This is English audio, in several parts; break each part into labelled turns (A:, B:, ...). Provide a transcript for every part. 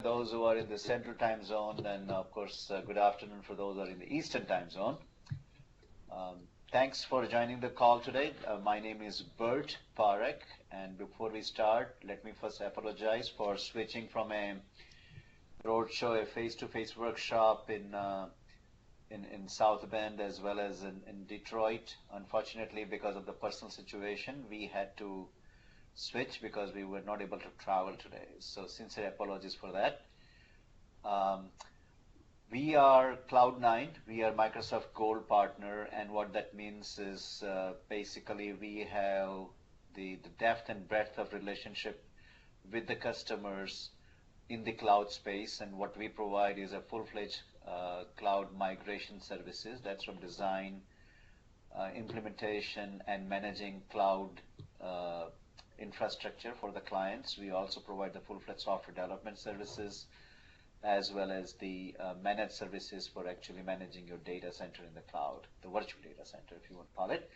A: Those who are in the Central Time Zone, and of course, good afternoon for those who are in the Eastern Time Zone. Thanks for joining the call today. My name is Bert Parek, and before we start, let me first apologize for switching from a roadshow, a face-to-face workshop in South Bend as well as in Detroit. Unfortunately, because of the personal situation, we had to switch because we were not able to travel today. So sincere apologies for that. We are Cloud9. We are Microsoft Gold partner, and what that means is basically we have the depth and breadth of relationship with the customers in the cloud space, and what we provide is a full-fledged cloud migration services. That's from design, implementation, and managing cloud infrastructure for the clients. We also provide the full-fledged software development services as well as the managed services for actually managing your data center in the cloud, the virtual data center, if you want to call it.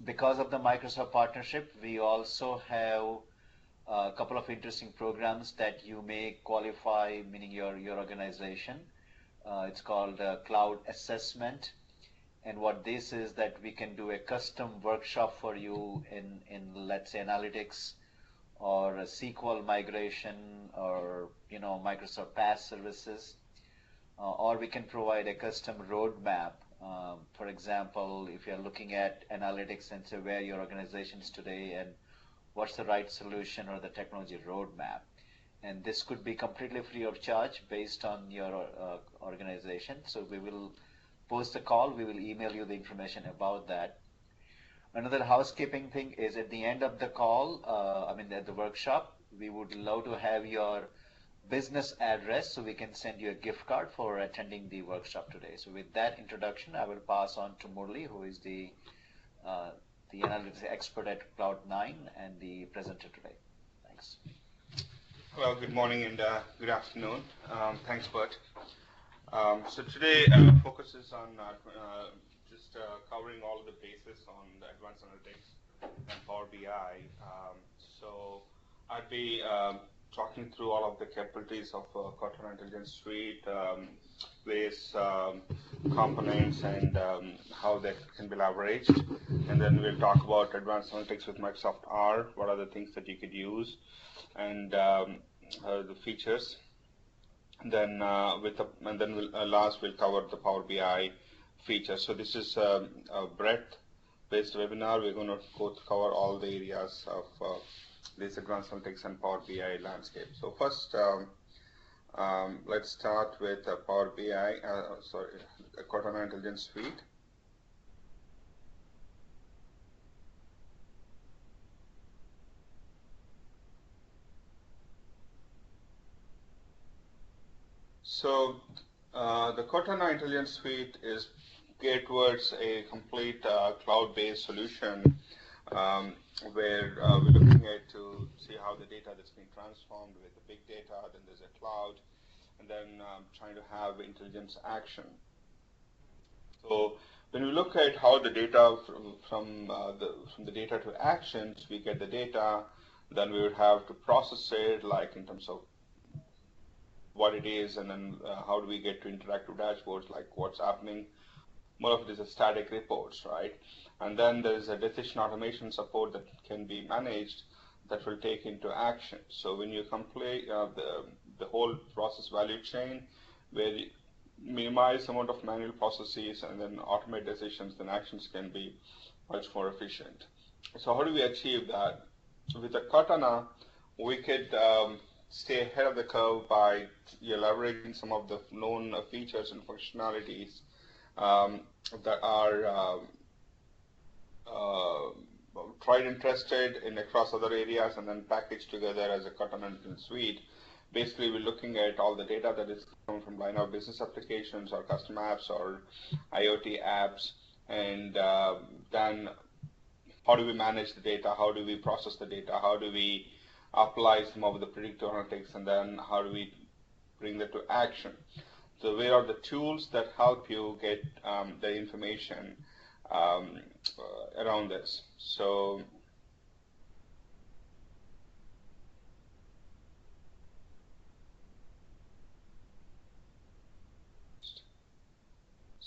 A: Because of the Microsoft partnership, we also have a couple of interesting programs that you may qualify, meaning your organization. It's called Cloud Assessment. And what this is that we can do a custom workshop for you in let's say analytics or a SQL migration or Microsoft PaaS services, or we can provide a custom roadmap. For example, if you're looking at analytics and say where your organization is today and what's the right solution or the technology roadmap. And this could be completely free of charge based on your organization. So we will post the call, we will email you the information about that. Another housekeeping thing is at the end of the call, at the workshop, we would love to have your business address so we can send you a gift card for attending the workshop today. So with that introduction, I will pass on to Murli, who is the analytics expert at Cloud9 and the presenter today. Thanks.
B: Hello, good morning and good afternoon. Thanks, Bert. So today focuses on just covering all the bases on the advanced analytics and Power BI. So I'd be talking through all of the capabilities of Cortana Intelligence Suite, various components and how that can be leveraged. And then we'll talk about advanced analytics with Microsoft R, what are the things that you could use, and the features. And then last we'll cover the Power BI features. So this is a breadth-based webinar. We're going to cover all the areas of this advanced analytics and Power BI landscape. So first, let's start with Power BI. Cortana Intelligence Suite. So the Cortana Intelligence Suite is geared towards a complete cloud-based solution where we're looking at to see how the data that's being transformed with the big data, then there's a cloud, and then trying to have intelligence action. So when we look at how the data from the data to actions, we get the data, then we would have to process it, like in terms of what it is, and then how do we get to interactive dashboards, like what's happening. More of it is a static reports, right? And then there's a decision automation support that can be managed that will take into action. So when you complete the whole process value chain, where you minimize the amount of manual processes and then automate decisions, then actions can be much more efficient. So how do we achieve that? With the Cortana, we could stay ahead of the curve by leveraging some of the known features and functionalities that are tried and tested across other areas and then packaged together as a Cortana Intelligence Suite. Basically, we're looking at all the data that is coming from line of business applications or custom apps or IoT apps, and then how do we manage the data, how do we process the data, how do we apply some of the predictive analytics, and then how do we bring that to action. So where are the tools that help you get the information around this? So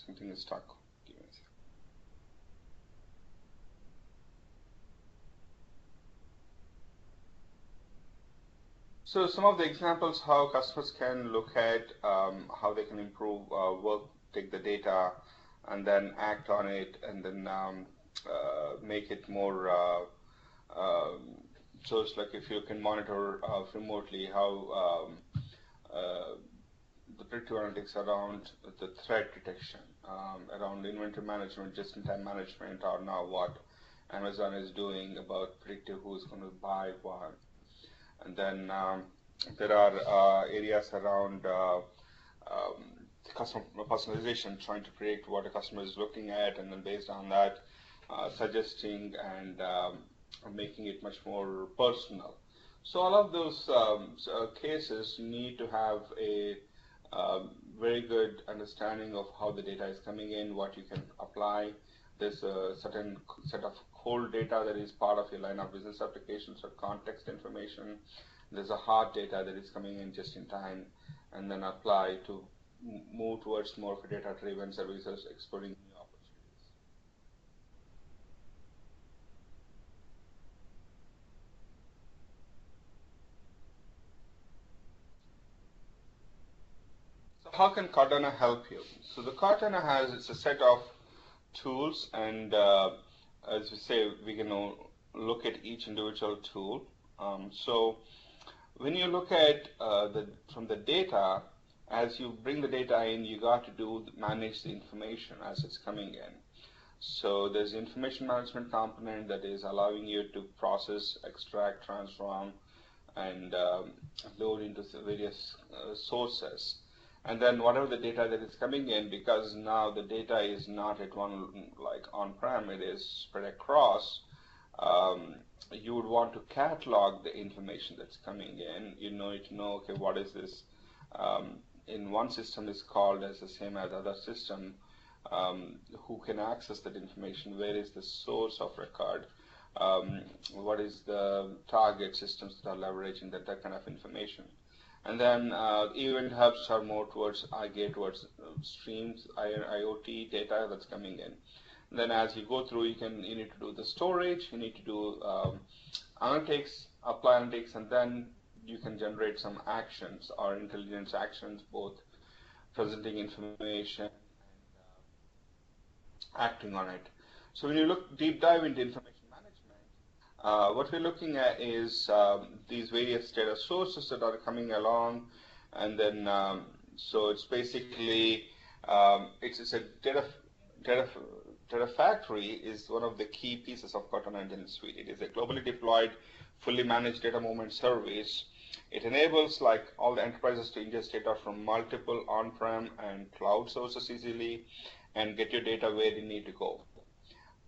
B: something is stuck. Give me a second. So some of the examples how customers can look at how they can improve work, take the data, and then act on it, and then make it more. So it's like if you can monitor remotely how the predictive analytics around the threat detection, around inventory management, just-in-time management, or now what Amazon is doing about predictive who's going to buy what. And then there are areas around customer personalization, trying to predict what a customer is looking at, and then based on that, suggesting and making it much more personal. So all of those cases need to have a very good understanding of how the data is coming in, what you can apply. There's a certain set of cold data that is part of your line of business applications or context information. There's a hard data that is coming in just in time, and then apply to move towards more of a data-driven services, exploring new opportunities. So how can Cardano help you? So the Cardano it's a set of tools, and as we say, we can look at each individual tool. So when you look at from the data, as you bring the data in, you got to manage the information as it's coming in. So there's information management component that is allowing you to process, extract, transform, and load into various sources. And then whatever the data that is coming in, because now the data is not at one, like on-prem, it is spread across, you would want to catalog the information that's coming in. You need to know, okay, what is this? In one system is called as the same as other system. Who can access that information? Where is the source of record? What is the target systems that are leveraging that kind of information? And then event hubs are more towards streams, IoT data that's coming in. And then as you go through, you need to do the storage, you need to do analytics, apply analytics, and then you can generate some actions or intelligence actions, both presenting information and acting on it. So when you look deep dive into information management, what we're looking at is these various data sources that are coming along, and then so it's basically it's a data factory is one of the key pieces of Cardano Engine Suite. It is a globally deployed, fully managed data movement service. It enables like all the enterprises to ingest data from multiple on-prem and cloud sources easily and get your data where you need to go.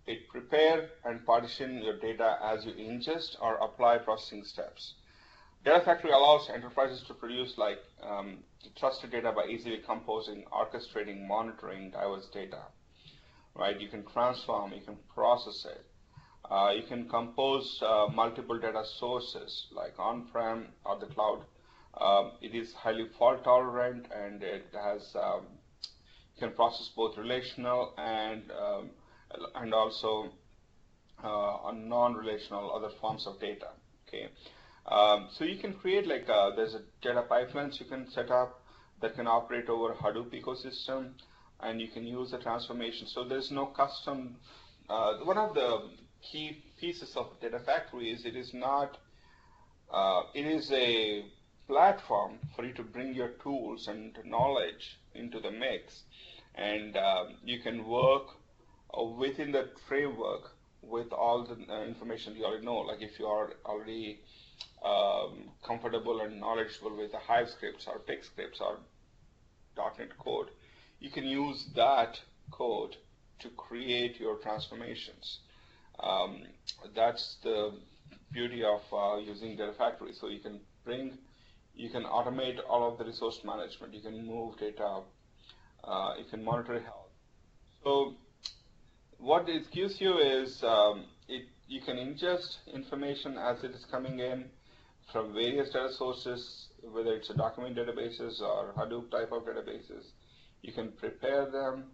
B: It prepare and partition your data as you ingest or apply processing steps. Data Factory allows enterprises to produce like trusted data by easily composing, orchestrating, monitoring diverse data. Right? You can transform, you can process it. You can compose multiple data sources like on-prem or the cloud. It is highly fault tolerant, and it has you can process both relational and also non-relational other forms of data. Okay, so you can create like there's a data pipelines you can set up that can operate over Hadoop ecosystem, and you can use the transformation. So there's no custom. One of the key pieces of Data Factory is it is not. It is a platform for you to bring your tools and knowledge into the mix, and you can work within that framework with all the information you already know. Like if you are already comfortable and knowledgeable with the Hive scripts or Pig scripts or .NET code, you can use that code to create your transformations. That's the beauty of using Data Factory. So you can automate all of the resource management. You can move data. You can monitor health. So what it gives you is you can ingest information as it is coming in from various data sources, whether it's a document databases or Hadoop type of databases. You can prepare them,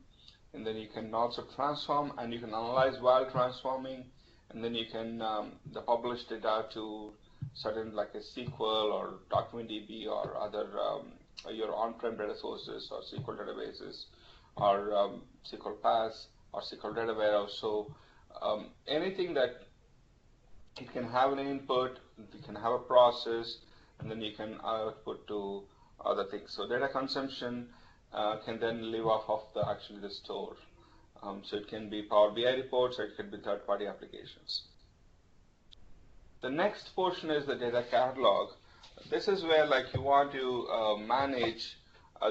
B: and then you can also transform, and you can analyze while transforming, and then you can the publish data to certain like a SQL or DocumentDB or other your on-prem data sources or SQL databases or SQL Pass or SQL Data Warehouse. So anything that it can have an input, you can have a process, and then you can output to other things. So data consumption can then live off of the actually the store. So it can be Power BI reports, or it could be third-party applications. The next portion is the data catalog. This is where like you want to manage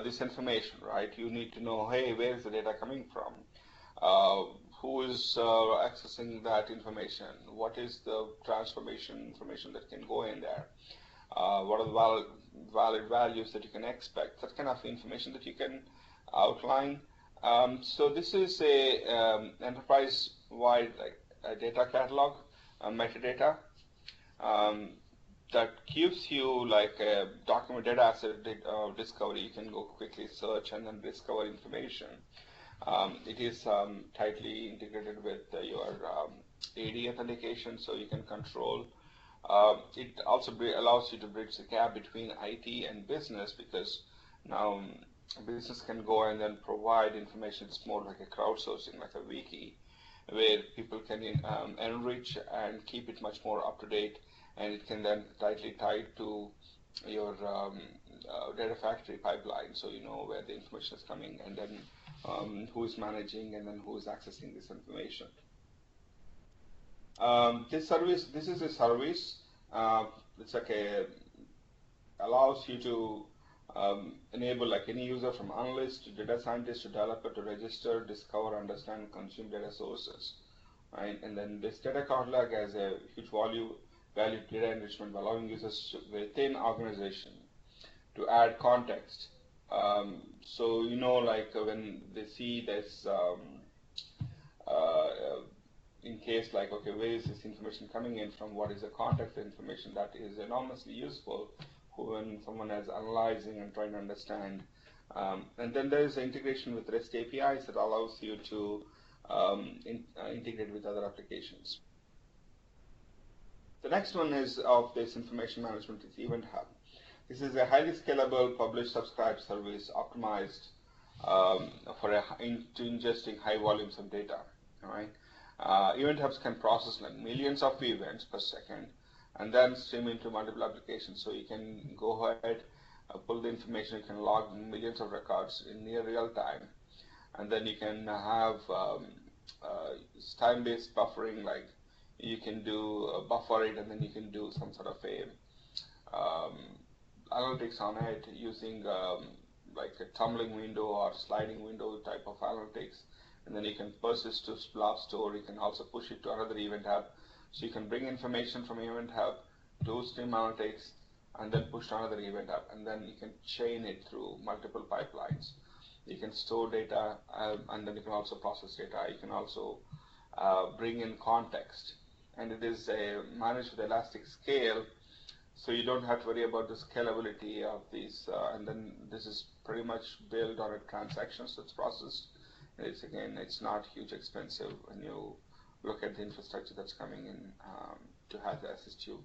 B: this information, right? You need to know, hey, where is the data coming from? Who is accessing that information? What is the transformation information that can go in there? What are the valid values that you can expect? That kind of information that you can outline. So this is a enterprise-wide data catalog, metadata, that gives you like a document data asset discovery. You can go quickly search and then discover information. It is tightly integrated with your AD authentication, so you can control. It also allows you to bridge the gap between IT and business, because now business can go and then provide information. It's more like a crowdsourcing, like a wiki, where people can enrich and keep it much more up to date, and it can then tightly tie to your data factory pipeline, so you know where the information is coming, and then who is managing, and then who is accessing this information. This is a service. It's like allows you to enable like any user, from analyst to data scientist to developer, to register, discover, understand, consume data sources, right? And then this data catalog has a huge value data enrichment, allowing users within organization to add context. So you know, like when they see this, in case like, okay, where is this information coming in from? What is the context of information? That is enormously useful when someone is analyzing and trying to understand. And then there is the integration with REST APIs that allows you to integrate with other applications. The next one is of this information management is Event Hub. This is a highly scalable publish subscribe service optimized for ingesting high volumes of data. All right. Event Hubs can process like millions of events per second and then stream into multiple applications. So you can go ahead, pull the information, you can log millions of records in near real time, and then you can have time-based buffering, like you can do buffer it, and then you can do some sort of a analytics on it using like a tumbling window or sliding window type of analytics, and then you can persist to blob store. You can also push it to another Event Hub, so you can bring information from Event Hub to stream analytics and then push to another Event Hub, and then you can chain it through multiple pipelines. You can store data, and then you can also process data. You can also bring in context, and it is managed with elastic scale, so you don't have to worry about the scalability of these. And then this is pretty much built on a transactions that's processed. It's not huge expensive when you look at the infrastructure that's coming in to have to assist you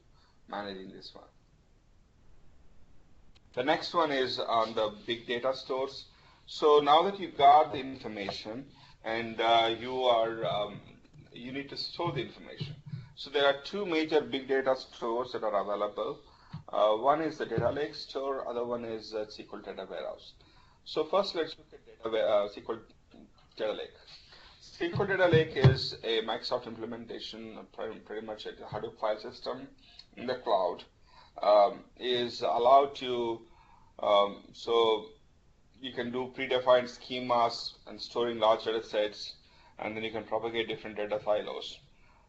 B: managing this one. The next one is on the big data stores. So now that you got the information, and you need to store the information. So there are two major big data stores that are available. One is the data lake store, other one is SQL Data Warehouse. So first let's look at SQL Data Lake. SQL Data Lake is a Microsoft implementation, pretty much a Hadoop file system in the cloud. Is allowed to, so you can do predefined schemas and storing large data sets, and then you can propagate different data silos.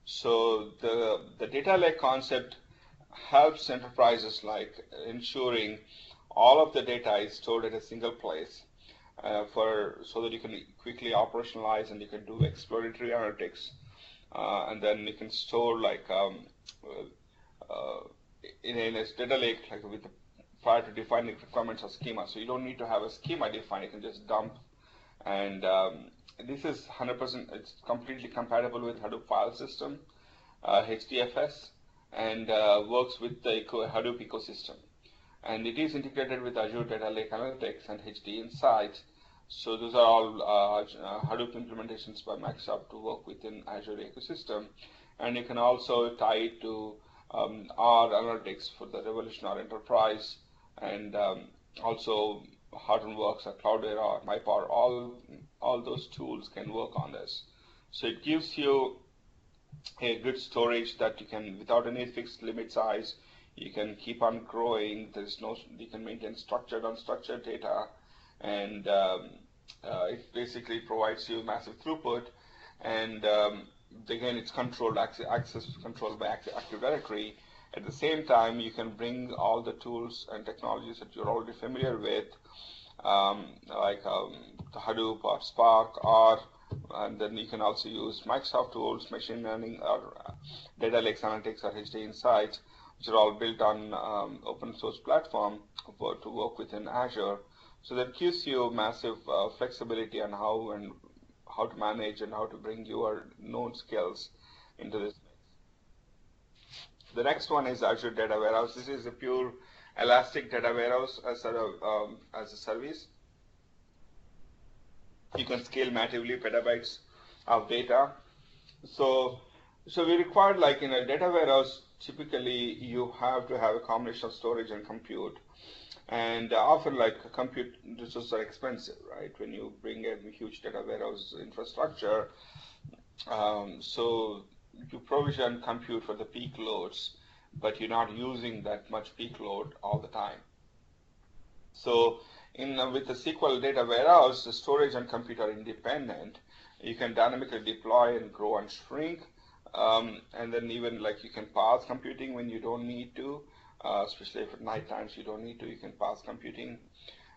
B: So the data lake concept helps enterprises like ensuring all of the data is stored at a single place so that you can quickly operationalize, and you can do exploratory analytics, and then you can store like in a data lake, like with prior to defining requirements of schema. So you don't need to have a schema defined. You can just dump and this is 100%, it's completely compatible with Hadoop file system, HDFS, and works with the Hadoop ecosystem. And it is integrated with Azure Data Lake Analytics and HD Insights. So those are all Hadoop implementations by Microsoft to work within Azure ecosystem. And you can also tie it to R Analytics for the Revolution R Enterprise, and also Hortonworks or Cloudera or MyPower. All those tools can work on this. So it gives you a good storage that you can, without any fixed limit size, you can keep on growing. You can maintain structured, unstructured data, and it basically provides you massive throughput. And again, it's controlled, access controlled by Active Directory. At the same time, you can bring all the tools and technologies that you're already familiar with, like the Hadoop or Spark, and then you can also use Microsoft tools, machine learning, or data lakes analytics, or HD Insights, which are all built on open source platform to work within Azure. So that gives you massive flexibility on how to manage and how to bring your known skills into this. The next one is Azure Data Warehouse. This is a pure elastic data warehouse as a service. You can scale natively petabytes of data. So we require, like in a data warehouse, typically you have to have a combination of storage and compute. And often, like, compute resources are expensive, right? When you bring a huge data warehouse infrastructure, so you provision compute for the peak loads, but you're not using that much peak load all the time. So with the SQL data warehouse, the storage and compute are independent. You can dynamically deploy and grow and shrink, and then even like you can pause computing when you don't need to, especially if at night times you don't need to, you can pause computing.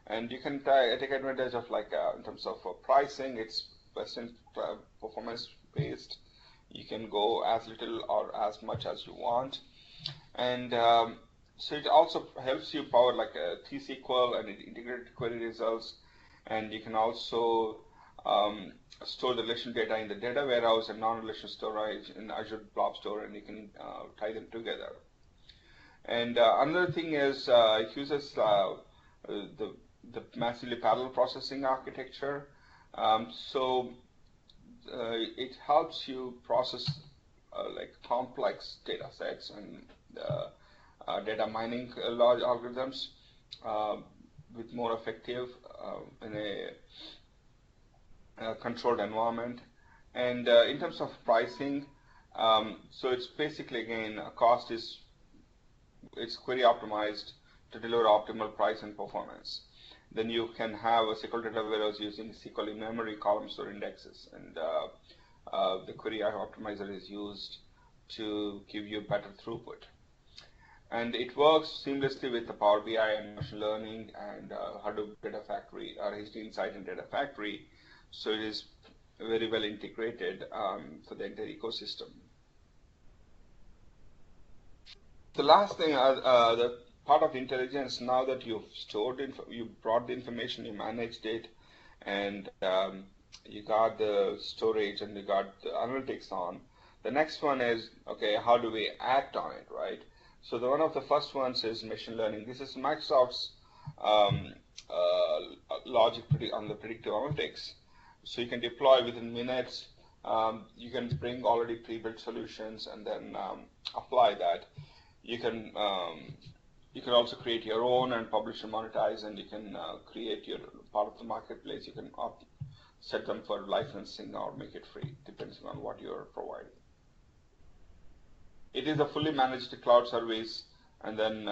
B: And you can take advantage of, like, in terms of pricing, it's performance based. You can go as little or as much as you want. And so it also helps you power like a T-SQL and integrated query results. And you can also store the relational data in the data warehouse and non-relational storage in Azure Blob Store, and you can tie them together. And another thing is it uses the massively parallel processing architecture. So it helps you process like complex data sets and data mining large algorithms with more effective in a controlled environment. And in terms of pricing, so it's basically, again, cost is, it's query optimized to deliver optimal price and performance. Then you can have a SQL data warehouse using SQL in-memory columns or indexes, and the query optimizer is used to give you better throughput. And it works seamlessly with the Power BI and machine learning and Hadoop Data Factory or HD Insight and Data Factory. So it is very well integrated for the entire ecosystem. The last thing, the part of intelligence, now that you've stored it, you brought the information, you managed it, and you got the storage and you got the analytics on. The next one is, okay, how do we act on it, right? So one of the first ones is machine learning. This is Microsoft's logic on the predictive analytics. So you can deploy within minutes. You can bring already pre-built solutions and then apply that. You can also create your own and publish and monetize, and you can create your part of the marketplace. You can set them for licensing or make it free, depending on what you're providing. It is a fully managed cloud service, and then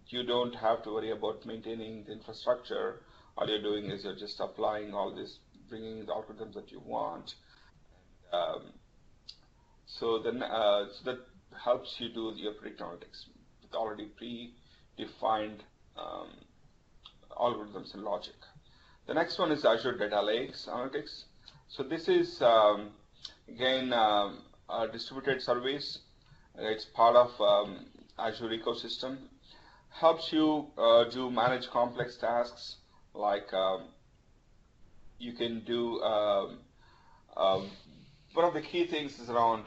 B: you don't have to worry about maintaining the infrastructure. All you're doing is you're just applying all this, bringing the algorithms that you want. So that helps you do your predictive analytics with already predefined algorithms and logic. The next one is Azure Data Lakes Analytics. So this is again a distributed service. It's part of Azure ecosystem. Helps you manage complex tasks like you can do one of the key things is around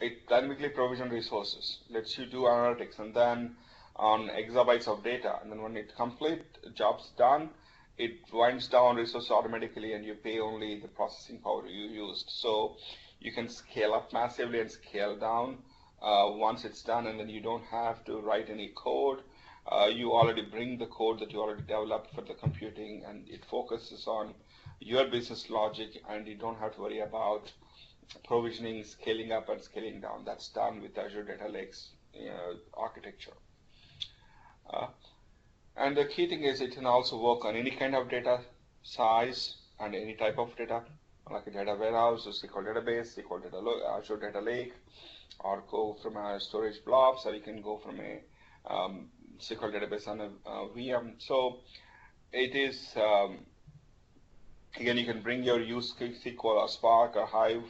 B: it dynamically provision resources, lets you do analytics, and then on exabytes of data, and then when it complete job's done, it winds down resources automatically, and you pay only the processing power you used. So you can scale up massively and scale down once it's done, and then you don't have to write any code. You already bring the code that you already developed for the computing, and it focuses on your business logic, and you don't have to worry about provisioning, scaling up and scaling down. That's done with Azure Data Lake's architecture. And the key thing is it can also work on any kind of data size and any type of data, like a data warehouse, a SQL database, SQL data, Azure Data Lake, or go from a storage blobs, or you can go from a SQL database on a VM. So it is, again, you can bring your use SQL or Spark or Hive,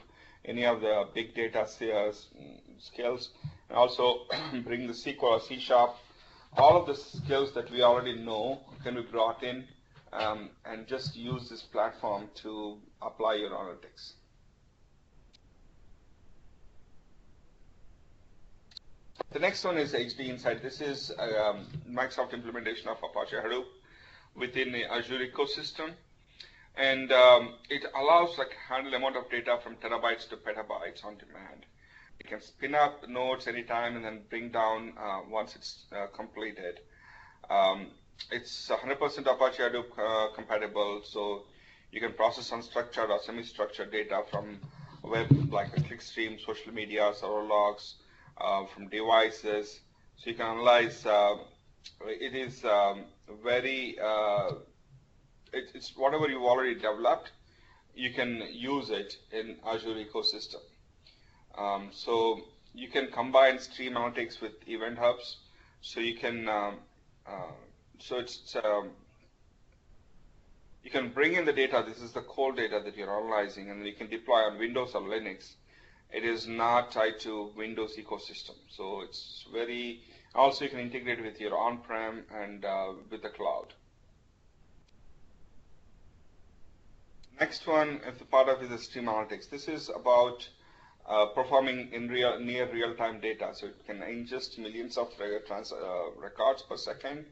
B: any of the big data skills, and also bring the SQL or C#. All of the skills that we already know can be brought in and just use this platform to apply your analytics. The next one is HD Insight. This is Microsoft implementation of Apache Hadoop within the Azure ecosystem. And it allows like handle amount of data from terabytes to petabytes on demand. You can spin up nodes anytime and then bring down once it's completed. It's 100% Apache Hadoop compatible, so you can process unstructured or semi-structured data from web, like a clickstream, social media, server logs, from devices. So you can analyze. It is very it's whatever you've already developed, you can use it in Azure ecosystem. So you can combine stream analytics with event hubs. So you can you can bring in the data. This is the cold data that you're analyzing, and then you can deploy on Windows or Linux. It is not tied to Windows ecosystem. So it's very, also you can integrate with your on-prem and with the cloud. Next one is the part of is the stream analytics. This is about performing in near real-time data. So it can ingest millions of records per second.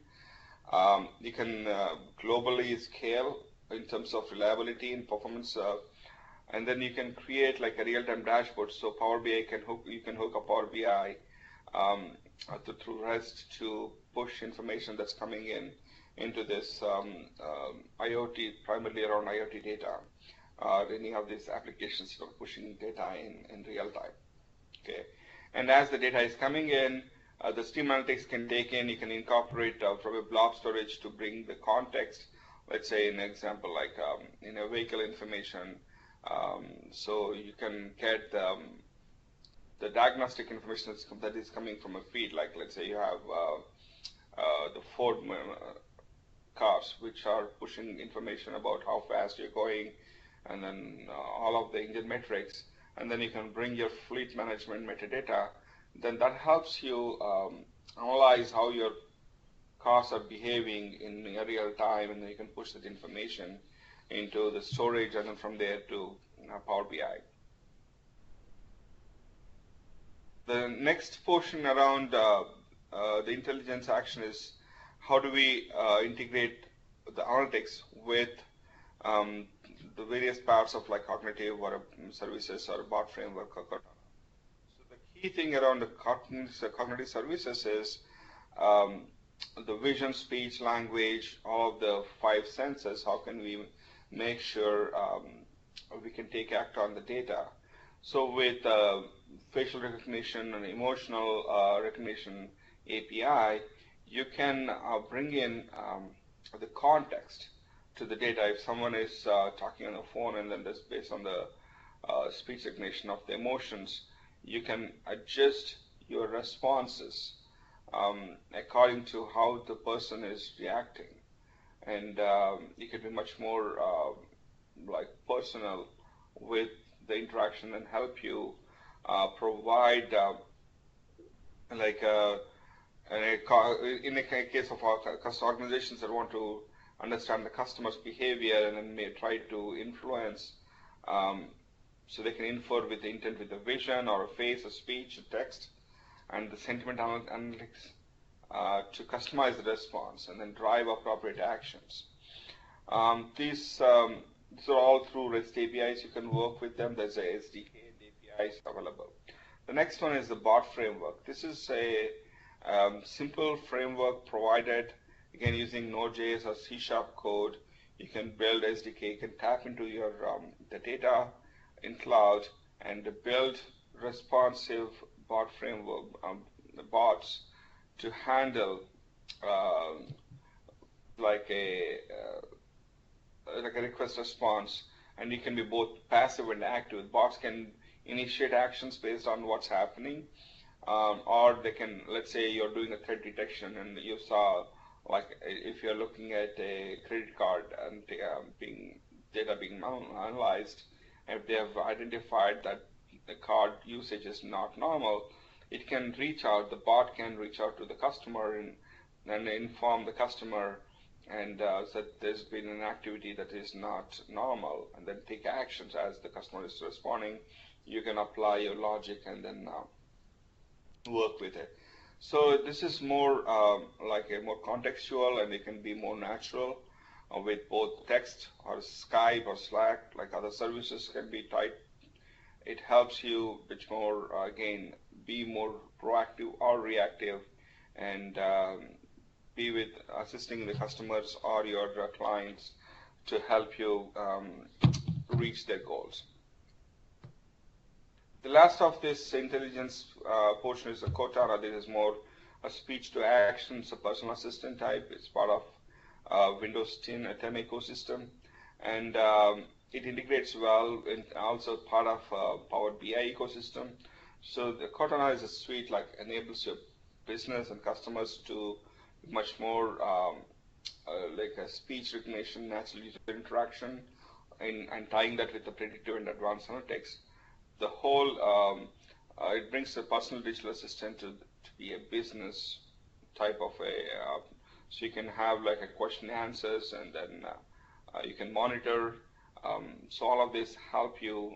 B: You can globally scale in terms of reliability and performance, and then you can create like a real-time dashboard. So Power BI you can hook up Power BI through REST to push information that's coming in into this IoT, primarily around IoT data, any of these applications for pushing data in real time. Okay, and as the data is coming in, the stream analytics can take in, you can incorporate from a blob storage to bring the context. Let's say an example like in a vehicle information, so you can get the diagnostic information that is coming from a feed. Like let's say you have the Ford cars, which are pushing information about how fast you're going, and then all of the engine metrics, and then you can bring your fleet management metadata. Then that helps you analyze how your cars are behaving in real time, and then you can push that information into the storage, and then from there to Power BI. The next portion around the intelligence action is how do we integrate the analytics with the various parts of like cognitive or services or bot framework. So the key thing around the cognitive services is the vision, speech, language, all of the 5 senses. How can we make sure we can take act on the data? So with facial recognition and emotional recognition API, you can bring in the context to the data. If someone is talking on the phone, and then just based on the speech recognition of the emotions, you can adjust your responses according to how the person is reacting, and you can be much more like personal with the interaction and help you provide like in a case of organizations that want to understand the customer's behavior and then may try to influence, so they can infer with the intent with a vision or a face, a speech, a text, and the sentiment analytics to customize the response and then drive appropriate actions. These are all through REST APIs. You can work with them. There's a SDK and APIs available. The next one is the bot framework. This is a simple framework provided, again, using Node.js or C# code. You can build SDK, you can tap into your the data in cloud and build responsive bot framework, bots to handle like a request response, and you can be both passive and active. Bots can initiate actions based on what's happening, or they can, let's say you're doing a threat detection and you saw, like if you're looking at a credit card and data being analyzed, if they have identified that the card usage is not normal, it can reach out, the bot can reach out to the customer and inform the customer and that there's been an activity that is not normal, and then take actions as the customer is responding. You can apply your logic and then work with it. So this is more like a more contextual, and it can be more natural with both text or Skype or Slack, like other services can be typed. It helps you much more, again, be more proactive or reactive, and be with assisting the customers or your clients to help you reach their goals. The last of this intelligence portion is the Cortana. This is more a speech to action. It's a personal assistant type. It's part of Windows 10 ecosystem, and it integrates well, and also part of Power BI ecosystem. So the Cortana is a suite like enables your business and customers to much more like a speech recognition, natural user interaction, and tying that with the predictive and advanced analytics. The whole it brings a personal digital assistant to be a business type of a so you can have like a question answers, and then you can monitor. So all of this help you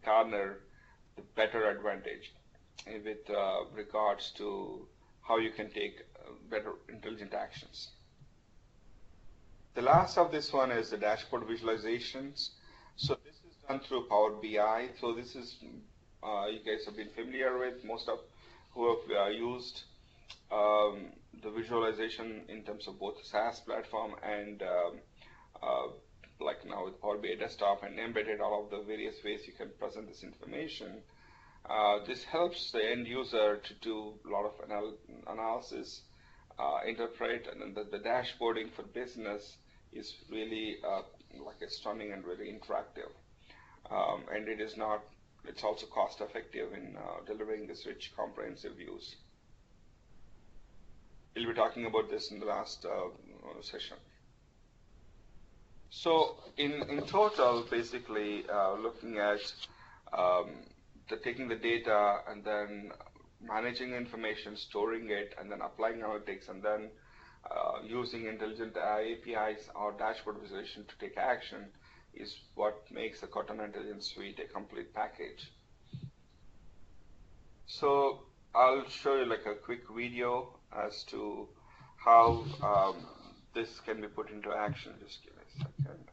B: garner the better advantage with regards to how you can take better intelligent actions. The last of this one is the dashboard visualizations. So this is done through Power BI. So this is you guys have been familiar with, most of who have used the visualization in terms of both SaaS platform and like now with Power BI desktop and embedded all of the various ways you can present this information. This helps the end user to do a lot of analysis, interpret, and then the dashboarding for business is really like a stunning and very interactive. And it is not, it's also cost effective in delivering this rich comprehensive views. We'll be talking about this in the last session. So in total, basically looking at taking the data and then managing information, storing it, and then applying analytics, and then using intelligent APIs or dashboard visualization to take action is what makes the Cortana Intelligence Suite a complete package. So I'll show you like a quick video as to how this can be put into action. Just give me a second.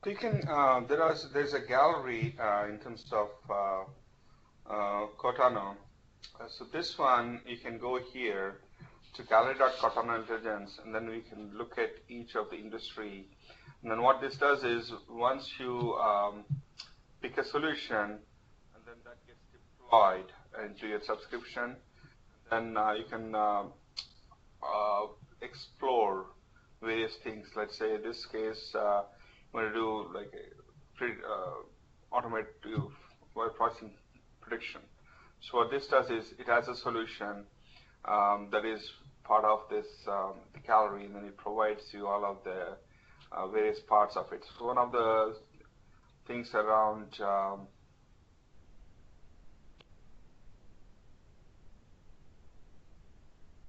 B: So you can, there's a gallery in terms of Cortana. So this one, you can go here to gallery.cortana intelligence, and then we can look at each of the industry. And then what this does is, once you pick a solution, and then that gets deployed into your subscription, then you can explore various things. Let's say in this case, you want to do like a automated pricing prediction. So what this does is it has a solution that is part of this the gallery, and then it provides you all of the various parts of it. So one of the things around you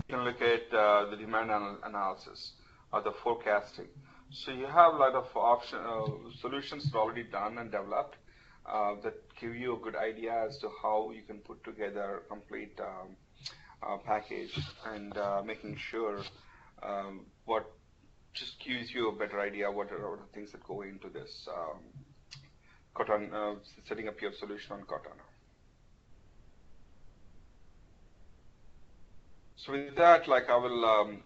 B: can look at the demand analysis or the forecasting. So you have a lot of solutions already done and developed that give you a good idea as to how you can put together a complete package, and making sure what just gives you a better idea what are the things that go into this Cortana, setting up your solution on Cortana. So with that, like I will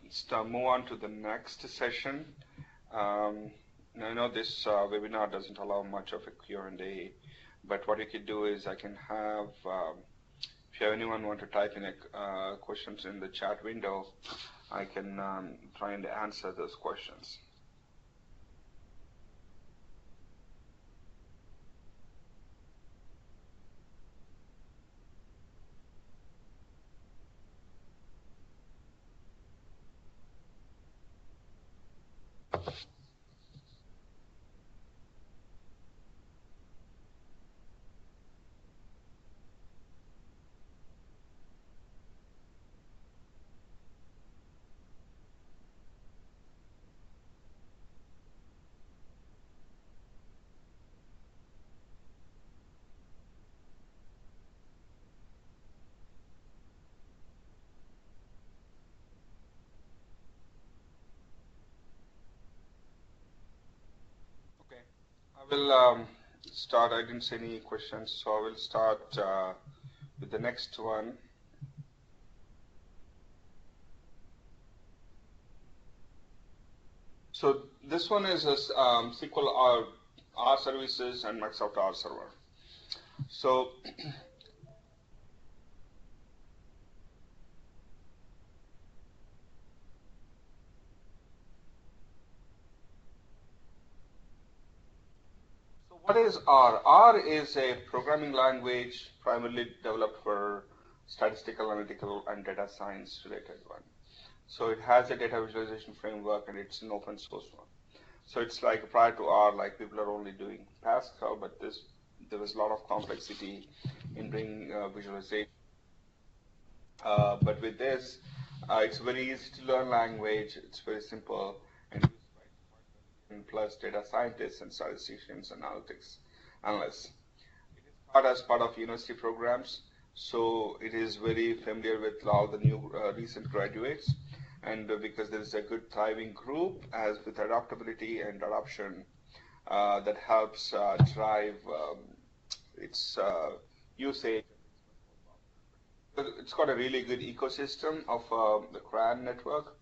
B: move on to the next session. Now, I know this webinar doesn't allow much of a Q&A, but what you could do is I can have, if you have anyone want to type in questions in the chat window, I can try and answer those questions. I will start. I didn't see any questions, so I will start with the next one. So this one is a SQL R services and Microsoft R server. So what is R? R is a programming language primarily developed for statistical, analytical, and data science related one. So it has a data visualization framework, and it's an open source one. So it's like prior to R, like people are only doing Pascal, but there was a lot of complexity in doing visualization. But with this, it's a very easy to learn language. It's very simple, and plus data scientists and statisticians, analysts. It is taught as part of university programs, so it is very familiar with all the new recent graduates, and because there is a good thriving group as with adaptability and adoption that helps drive its usage. It's got a really good ecosystem of the CRAN network,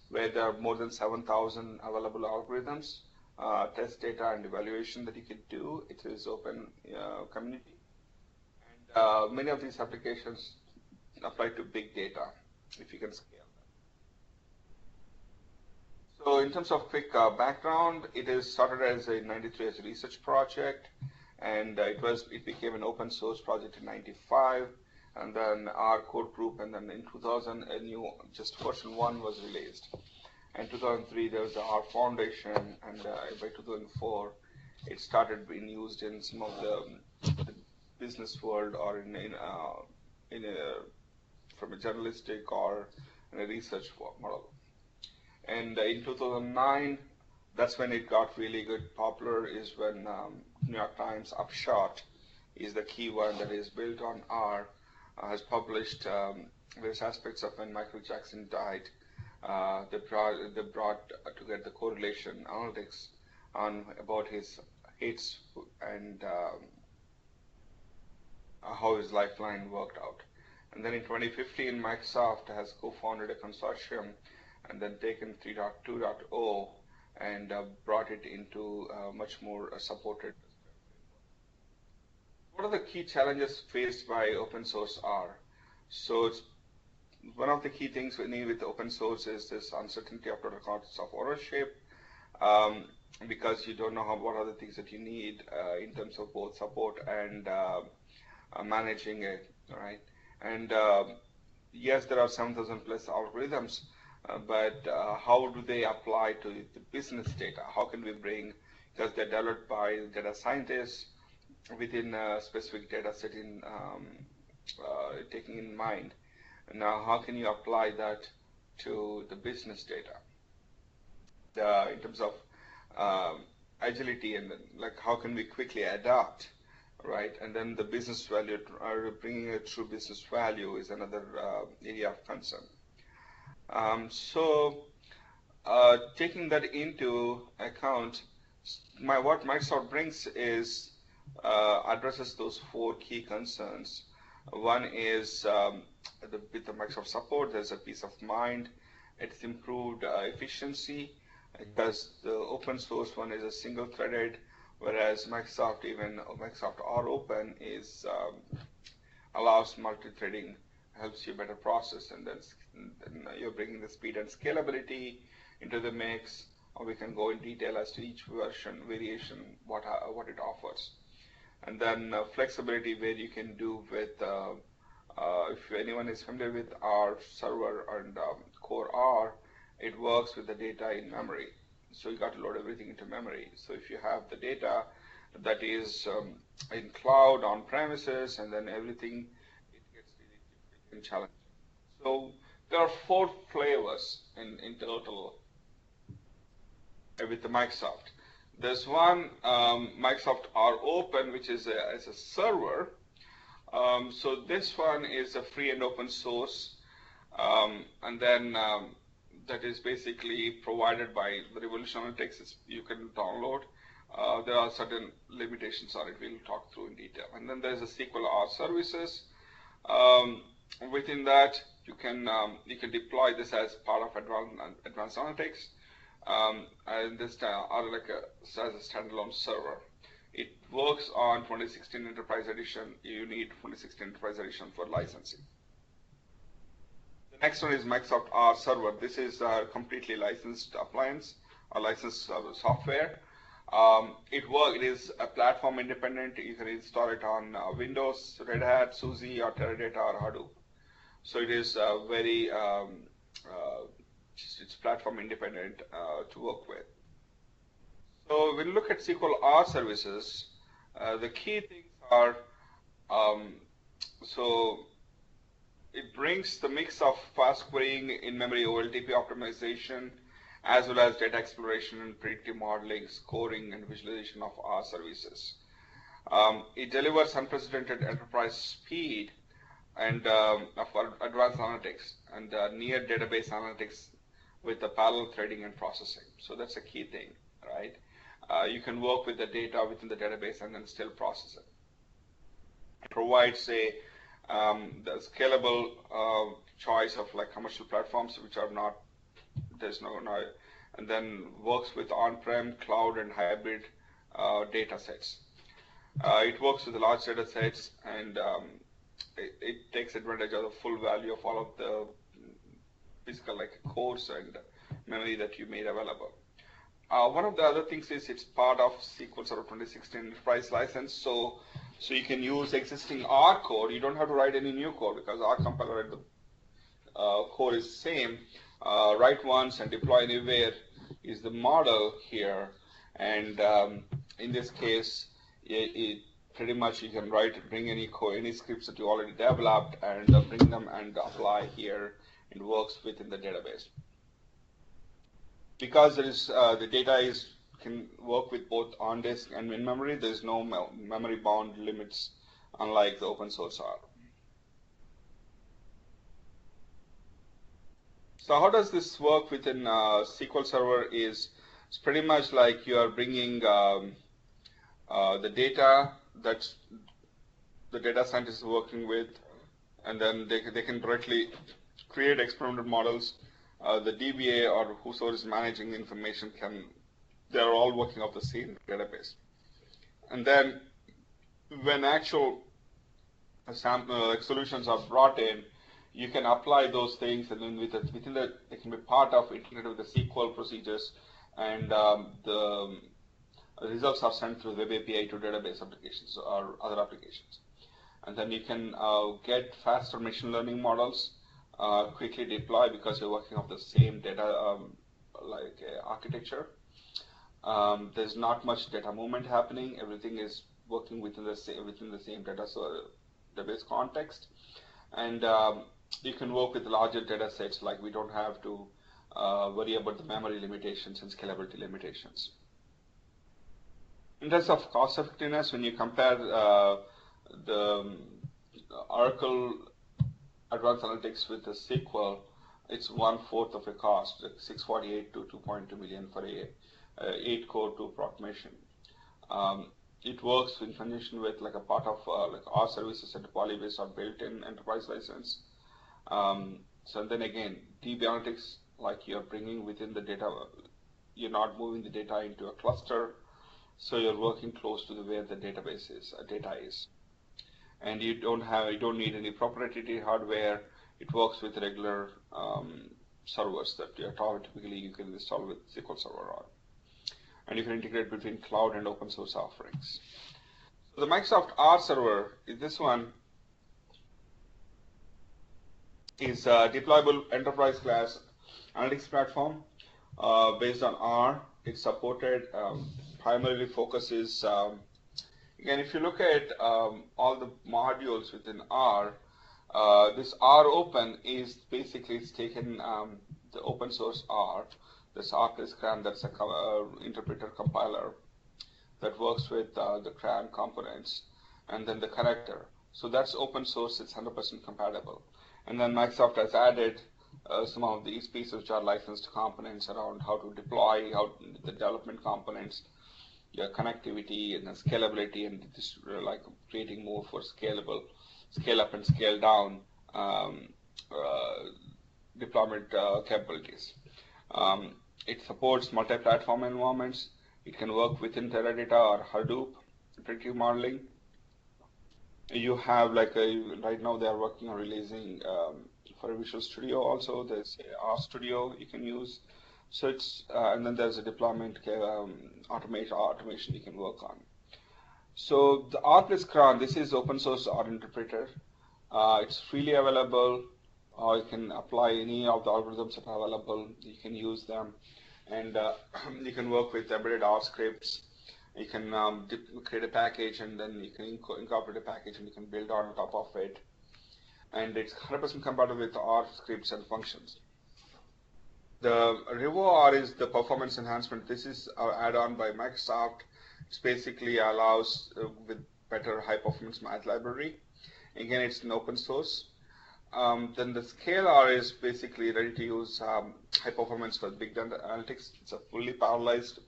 B: where there are more than 7,000 available algorithms, test data and evaluation that you could do. It is open community. And many of these applications apply to big data, if you can scale that. So in terms of quick background, it is started as a 93 as a research project, and it became an open source project in 95. And then our core group, and then in 2000, a new, just version 1 was released. In 2003, there was the R Foundation, and by 2004, it started being used in some of the business world, or from a journalistic or in a research model. And in 2009, that's when it got really good popular, is when New York Times Upshot is the key one that is built on R. Has published various aspects of when Michael Jackson died. They brought to get the correlation analytics on about his hits and how his lifeline worked out. And then in 2015, Microsoft has co-founded a consortium and then taken 3.2.0 and brought it into much more supported. What are the key challenges faced by open source are? So one of the key things we need with open source is this uncertainty of total costs of ownership, because you don't know what are the things that you need in terms of both support and managing it, right? And yes, there are 7,000 plus algorithms, but how do they apply to the business data? How can we bring, because they're developed by data scientists within a specific data set in taking in mind. Now, how can you apply that to the business data? In terms of agility and like how can we quickly adapt, right? And then the business value, bringing a true business value is another area of concern. Taking that into account, what Microsoft brings is addresses those 4 key concerns. One is with the Microsoft support, there's a peace of mind. It's improved efficiency, because the open source one is a single threaded, whereas Microsoft R Open is allows multi-threading, helps you better process, and then you're bringing the speed and scalability into the mix. Or we can go in detail as to each variation, what it offers. And then flexibility, where you can do with, if anyone is familiar with R server and core R, it works with the data in memory. So you got to load everything into memory. So if you have the data that is in cloud, on premises, and then everything, it gets really difficult and challenging. So there are 4 flavors in total with the Microsoft. There's one, Microsoft R Open, which is as a server. So this one is a free and open source, and then that is basically provided by the Revolution Analytics. You can download. There are certain limitations on it. We'll talk through in detail. And then there's a SQL R services. Within that, you can deploy this as part of advanced analytics. And this are like as a standalone server. It works on 2016 Enterprise Edition. You need 2016 Enterprise Edition for licensing. The next one is Microsoft R Server. This is a completely licensed appliance, a licensed software. It is a platform independent. You can install it on Windows, Red Hat, SUSE, or Teradata, or Hadoop. So it is very it's platform independent to work with. So when you look at SQL R services, the key things are, so it brings the mix of fast querying, in-memory OLTP optimization, as well as data exploration and predictive modeling, scoring, and visualization of R services. It delivers unprecedented enterprise speed and of advanced analytics and near database analytics with the parallel threading and processing. So that's a key thing, right? You can work with the data within the database and then still process it. It provides the scalable choice of like commercial platforms, which are not, there's no, and then works with on-prem, cloud, and hybrid data sets. It works with the large data sets, and it takes advantage of the full value of all of the physical like cores and memory that you made available. One of the other things is it's part of SQL Server 2016 Enterprise license, so you can use existing R code. You don't have to write any new code because R compiler and the code is the same. Write once and deploy anywhere is the model here, and in this case, it pretty much you can bring any code, any scripts that you already developed, and bring them and apply here. It works within the database. Because there is the data can work with both on disk and in memory. There is no memory bound limits, unlike the open source R. So how does this work within SQL Server? It's pretty much like you are bringing the data that the data scientist is working with, and then they can directly create experimental models. The DBA or whosoever is managing the information they're all working off the same database. And then when actual solutions are brought in, you can apply those things, and then within that, they can be part of integrated with the SQL procedures, and the results are sent through web API to database applications or other applications. And then you can get faster machine learning models, quickly deploy because you're working off the same data architecture. There's not much data movement happening. Everything is working within the same database context, and you can work with larger data sets. Like we don't have to worry about the memory limitations and scalability limitations. In terms of cost effectiveness, when you compare the Oracle Advanced Analytics with the SQL, it's 1/4 of the cost, 648 to 2.2 million for a 8-core 2-pro automation. It works in conjunction with like a part of like our services at Polybase or built-in enterprise license. So then again, DB Analytics, like you're bringing within the data, you're not moving the data into a cluster, so you're working close to where the data is, and you don't need any proprietary hardware. It works with regular servers that typically you can install with SQL Server on, and you can integrate between cloud and open source offerings. So the Microsoft R server is this one. Is a deployable enterprise class analytics platform based on R. It's supported, primarily focuses, again, if you look at all the modules within R, this R open is basically it's taken the open source R, this R++ CRAN, that's a interpreter compiler that works with the CRAN components, and then the connector. So that's open source, it's 100% compatible. And then Microsoft has added some of these pieces which are licensed components around how to deploy, how the development components, your connectivity and the scalability, and this like creating more for scalable, scale up and scale down deployment capabilities. It supports multi-platform environments. It can work within Teradata or Hadoop predictive modeling. You have like right now they are working on releasing for Visual Studio also. There's RStudio you can use. So it's and then there's a deployment automation you can work on. So the R+CRAN, this is open source R interpreter. It's freely available. You can apply any of the algorithms that are available. You can use them, and you can work with embedded R scripts. You can create a package, and then you can incorporate a package, and you can build on top of it. And it's 100% compatible with R scripts and functions. The Revo R is the performance enhancement. This is our add-on by Microsoft. It basically allows with better high performance math library. Again, it's an open source. Then the Scale R is basically ready to use high performance for big data analytics. It's a fully parallelized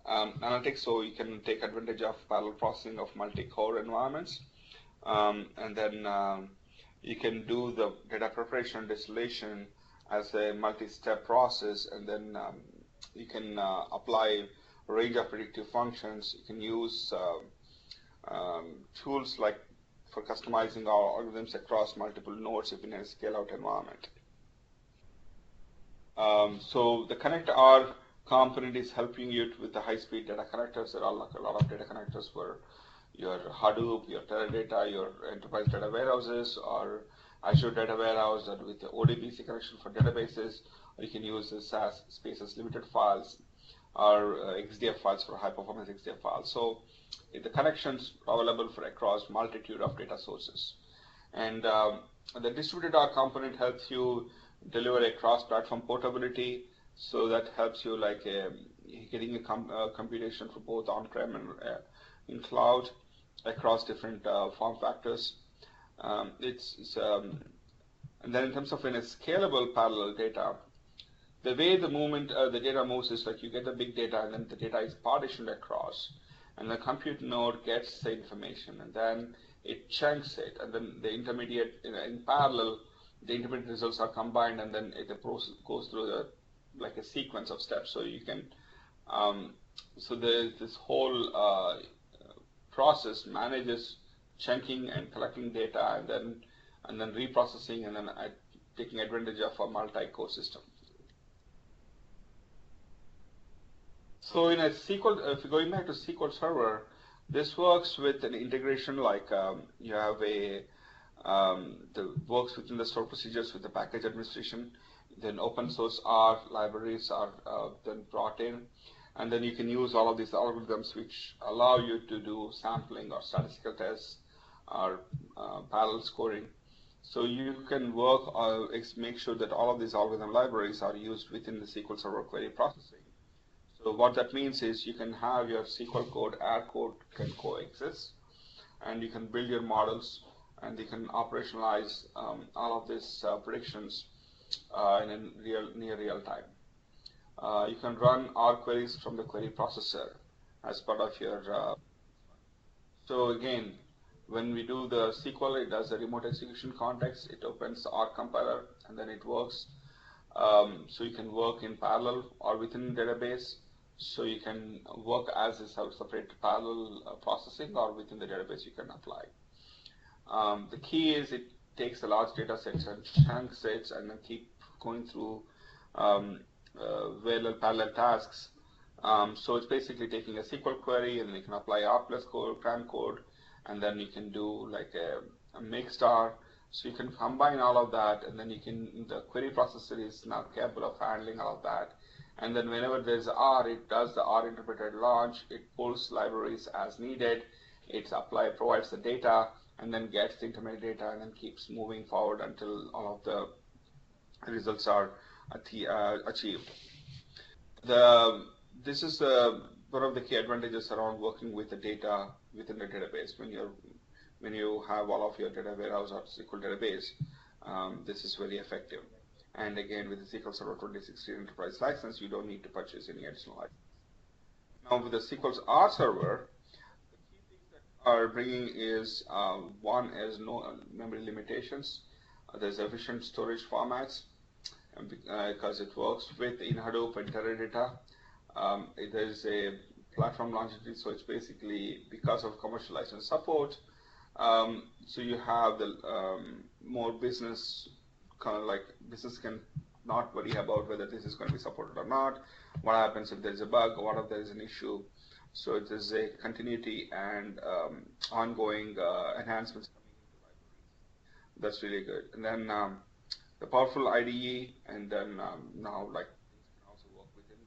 B: analytics, so you can take advantage of parallel processing of multi-core environments, and then you can do the data preparation and distillation as a multi-step process, and then you can apply a range of predictive functions. You can use tools like for customizing our algorithms across multiple nodes if in a scale-out environment. So the Connect R component is helping you with the high-speed data connectors. There are like a lot of data connectors for your Hadoop, your Teradata, your enterprise data warehouses, or Azure Data Warehouse, or with the ODBC connection for databases, or you can use the SAS spaces limited files or XDF files for high-performance XDF files. So the connections are available for across multitude of data sources. And the distributed R component helps you deliver a cross-platform portability. So that helps you like getting a computation for both on-prem and in cloud across different form factors. And then in terms of in a scalable parallel data, the way the movement, the data moves is like you get the big data and then the data is partitioned across, and the compute node gets the information and then it chunks it, and then the intermediate, in parallel, the intermediate results are combined, and then the process goes through like a sequence of steps. So you can, so there's this whole process manages chunking and collecting data, and then reprocessing, and then taking advantage of a multi-core system. So in a SQL, if you're going back to SQL Server, this works with an integration like you have a the works within the stored procedures with the package administration. Then open source R libraries are then brought in, and then you can use all of these algorithms which allow you to do sampling or statistical tests or parallel scoring. So you can work make sure that all of these algorithm libraries are used within the SQL Server query processing. So what that means is you can have your SQL code, R code can coexist, and you can build your models, and you can operationalize all of these predictions in a near real time. You can run R queries from the query processor as part of your. So again, when we do the SQL, it does the remote execution context. It opens the R compiler, and then it works. So you can work in parallel or within the database. So you can work as a separate parallel processing, or within the database you can apply. The key is it takes a large data sets and chunks it, and then keep going through parallel tasks. So it's basically taking a SQL query, and you can apply R plus code, CRAN code, and then you can do like a mixed R. So you can combine all of that, and then the query processor is now capable of handling all of that. And then whenever there's R, it does the R interpreted launch, it pulls libraries as needed, it provides the data, and then gets the intermediate data, and then keeps moving forward until all of the results are achieved. This is one of the key advantages around working with the data within the database. When you have all of your data warehouse or SQL database, this is very effective. And again, with the SQL Server 2016 Enterprise license, you don't need to purchase any additional license. Now, with the SQL R Server, the key things that are bringing is one is no memory limitations. There's efficient storage formats, because it works with in Hadoop and Teradata. There's a platform longevity, so it's basically because of commercial license support. So you have the more business, kind of like business can not worry about whether this is going to be supported or not. What happens if there's a bug, or what if there's an issue? So it is a continuity and ongoing enhancements coming into libraries. That's really good. And then the powerful IDE, and then now like things can also work within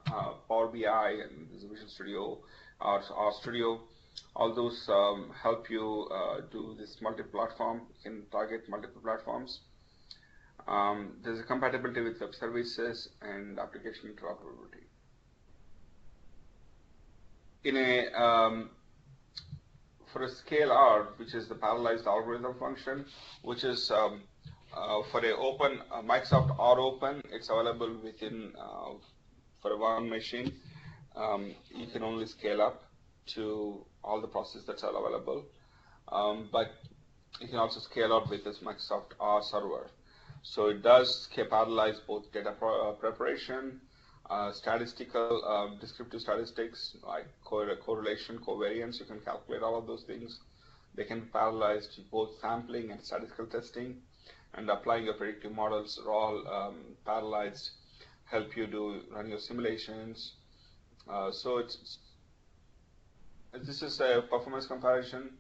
B: Power BI and Visual Studio or Studio. All those help you do this multi-platform. You can target multiple platforms. There's a compatibility with web services and application interoperability. In a for a scale R, which is the parallelized algorithm function, which is for a open Microsoft R Open, it's available within for one machine. You can only scale up to all the processes that are available, but you can also scale out with this Microsoft R server. So it does parallelize both data preparation, statistical, descriptive statistics like correlation, covariance. You can calculate all of those things. They can parallelize to both sampling and statistical testing, and applying your predictive models are all parallelized. Help you run your simulations. So this is a performance comparison.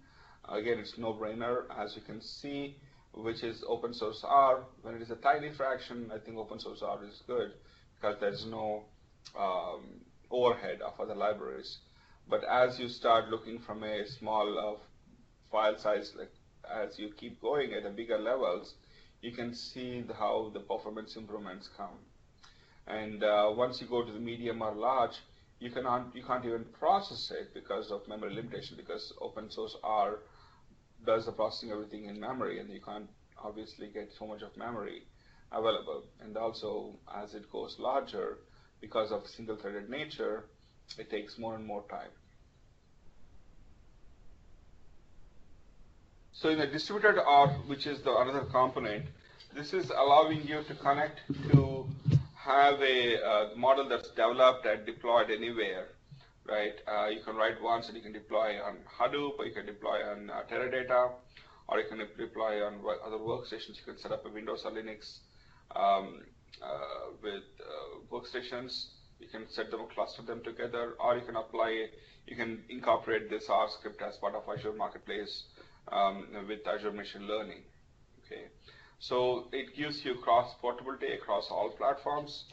B: Again, it's no-brainer, as you can see, which is open source R. When it is a tiny fraction, I think open source R is good because there's no overhead of other libraries. But as you start looking from a small file size, like as you keep going at a bigger levels, you can see how the performance improvements come. And once you go to the medium or large, you can't even process it because of memory limitation, because open source R does the processing everything in memory, and you can't obviously get so much of memory. available. And also, as it goes larger, because of single-threaded nature, it takes more and more time. So in the distributed R, which is the another component, this is allowing you to connect to have a model that's developed and deployed anywhere, right? You can write once and you can deploy on Hadoop, or you can deploy on Teradata, or you can deploy on other workstations. You can set up a Windows or Linux with workstations. You can set them, cluster them together, or you can incorporate this R script as part of Azure Marketplace with Azure Machine Learning. Okay, so it gives you cross portability across all platforms.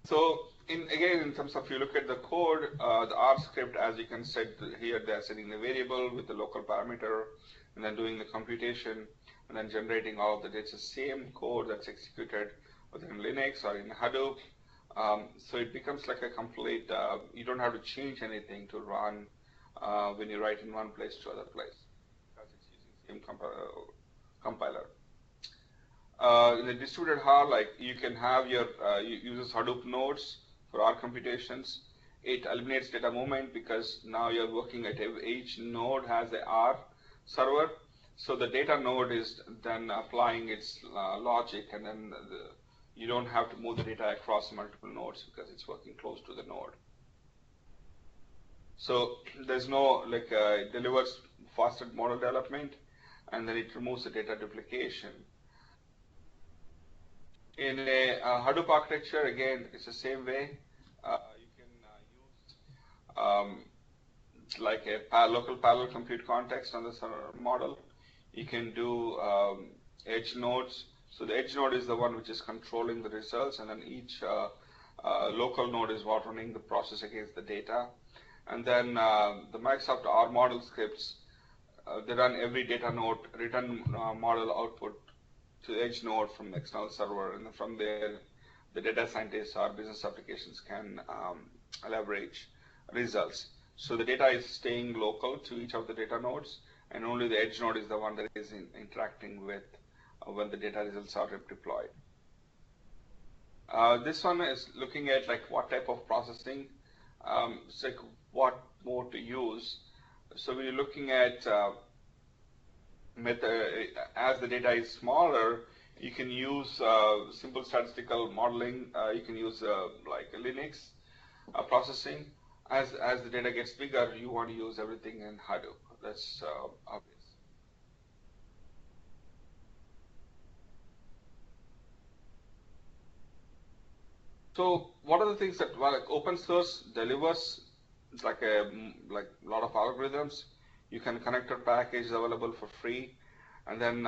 B: So again, in terms of you look at the code, the R script, as you can set here, they're setting the variable with the local parameter, and then doing the computation, and then generating all of that. It's the same code that's executed whether in Linux or in Hadoop. So it becomes like a complete, you don't have to change anything to run when you write in one place to other place, because it's using the same compiler. In the distributed R, like you can have your uses Hadoop nodes for R computations. It eliminates data movement because now you're working at each node has a R server. So the data node is then applying its logic, and then you don't have to move the data across multiple nodes because it's working close to the node. So there's no it delivers faster model development, and then it removes the data duplication. In a Hadoop architecture, again, it's the same way. You can use like a local parallel compute context on the model. You can do edge nodes. So the edge node is the one which is controlling the results, and then each local node is what running the process against the data. And then the Microsoft R model scripts, they run every data node return model output to the edge node from the external server, and then from there the data scientists or business applications can leverage results. So the data is staying local to each of the data nodes, and only the edge node is the one that is interacting with when the data results are deployed. This one is looking at like what type of processing, it's like what mode to use. So we're looking at as the data is smaller, you can use simple statistical modeling. You can use like Linux processing. As the data gets bigger, you want to use everything in Hadoop. That's obvious. So what are the things that like open source delivers? It's like a lot of algorithms. You can connector package is available for free, and then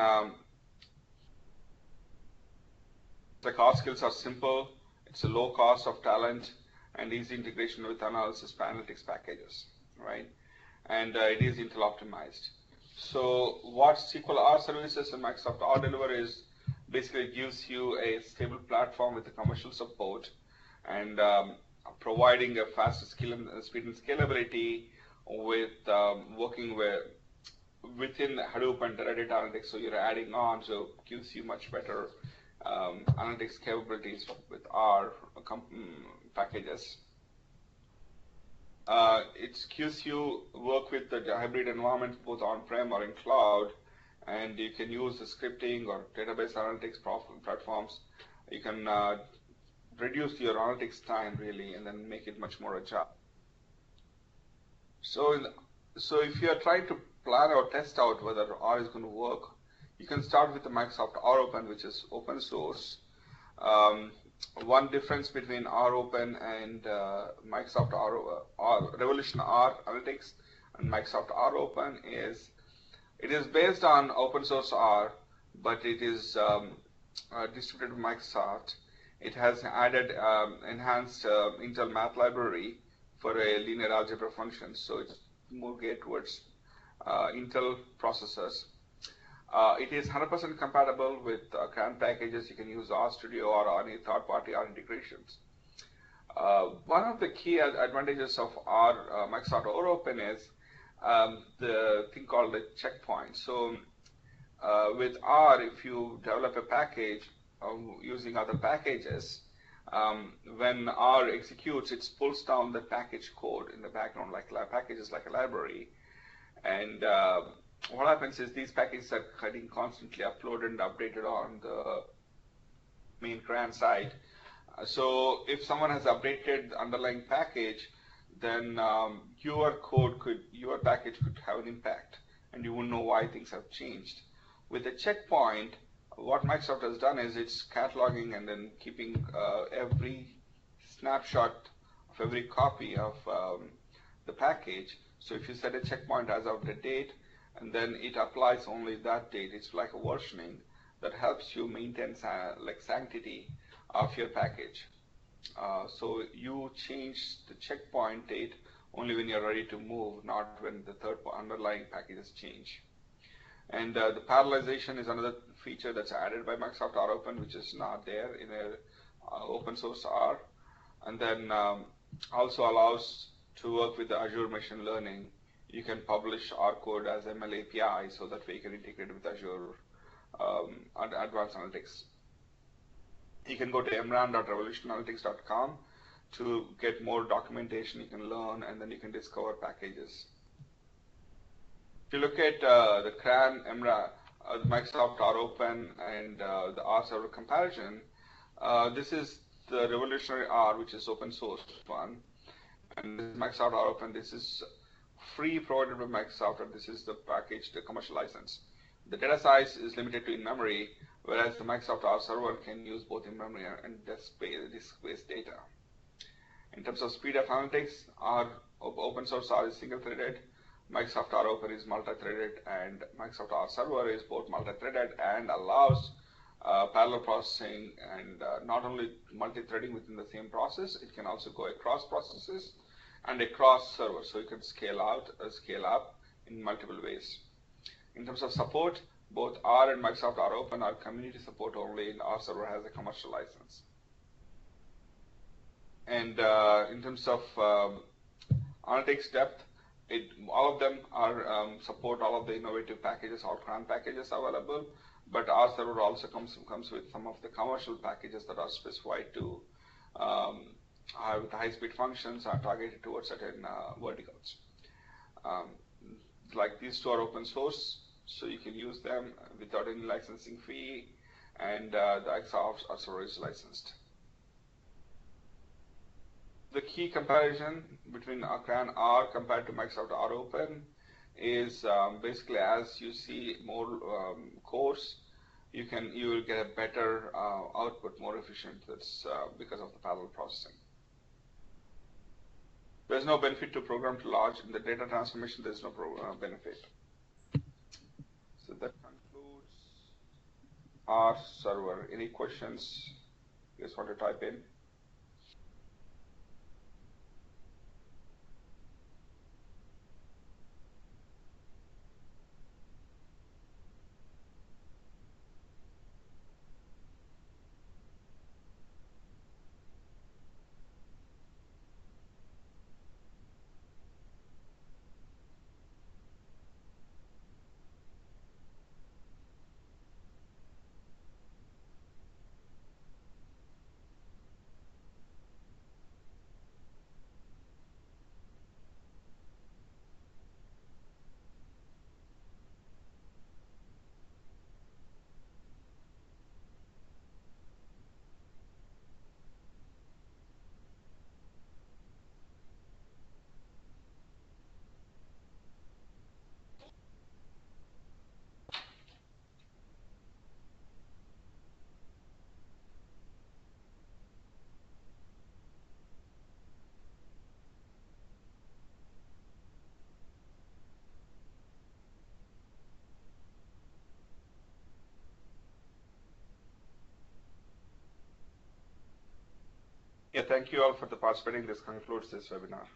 B: the core skills are simple. It's a low cost of talent and easy integration with analysis analytics packages, right? And it is Intel optimized. So what SQL R services and Microsoft R deliver is basically gives you a stable platform with the commercial support, and providing a faster speed and scalability with working within Hadoop and Teradata analytics. So you're adding on, so it gives you much better analytics capabilities with R packages. It gives you work with the hybrid environment both on-prem or in cloud, and you can use the scripting or database analytics platforms. You can reduce your analytics time really, and then make it much more agile. So if you are trying to plan or test out whether R is going to work, you can start with the Microsoft R Open, which is open source. One difference between R Open and Microsoft Revolution R Analytics and Microsoft R Open is it is based on open source R, but it is distributed by Microsoft. It has added enhanced Intel math library for a linear algebra function, so it's more geared towards Intel processors. It is 100% compatible with CAN packages. You can use RStudio or any third-party R integrations. One of the key advantages of Microsoft R Open is the thing called a checkpoint. So with R, if you develop a package using other packages, when R executes, it pulls down the package code in the background, like packages like a library. And what happens is these packages are getting constantly uploaded and updated on the main CRAN side. So if someone has updated the underlying package, then your package could have an impact, and you won't know why things have changed. With a checkpoint, what Microsoft has done is it's cataloging and then keeping every snapshot of every copy of the package. So if you set a checkpoint as of the date, and then it applies only that date, it's like a versioning that helps you maintain like sanctity of your package. So you change the checkpoint date only when you're ready to move, not when the underlying packages change. And the parallelization is another feature that's added by Microsoft ROpen, which is not there in a open source R. And then also allows to work with the Azure Machine Learning. You can publish R code as ML API, so that way you can integrate with Azure Advanced Analytics. You can go to mran.revolutionanalytics.com to get more documentation. You can learn, and then you can discover packages. If you look at the CRAN, Microsoft ROpen, and the R server comparison, this is the revolutionary R, which is open source one, and this is Microsoft ROpen. This is free, provided by Microsoft, and this is the package, the commercial license. The data size is limited to in-memory, whereas the Microsoft R server can use both in-memory and disk-based data. In terms of speed of analytics, our open source R is single-threaded, Microsoft ROpen is multi-threaded, and Microsoft R server is both multi-threaded and allows parallel processing, and not only multi-threading within the same process, it can also go across processes and across servers, so you can scale out or scale up in multiple ways. In terms of support, both R and Microsoft ROpen are community support only, and R server has a commercial license. And in terms of analytics depth, all of them are support all of the innovative packages, all CRAN packages available, but R server also comes with some of the commercial packages that are specified to with high-speed functions are targeted towards certain verticals. Like these two are open source, so you can use them without any licensing fee, and the XR server is licensed. The key comparison between CRAN R compared to Microsoft ROpen is basically, as you see more cores, you will get a better output, more efficient. That's because of the parallel processing. There's no benefit to program to large. In the data transformation, there's no benefit. So that concludes our server. Any questions you guys want to type in? Yeah, thank you all for participating. This concludes this webinar.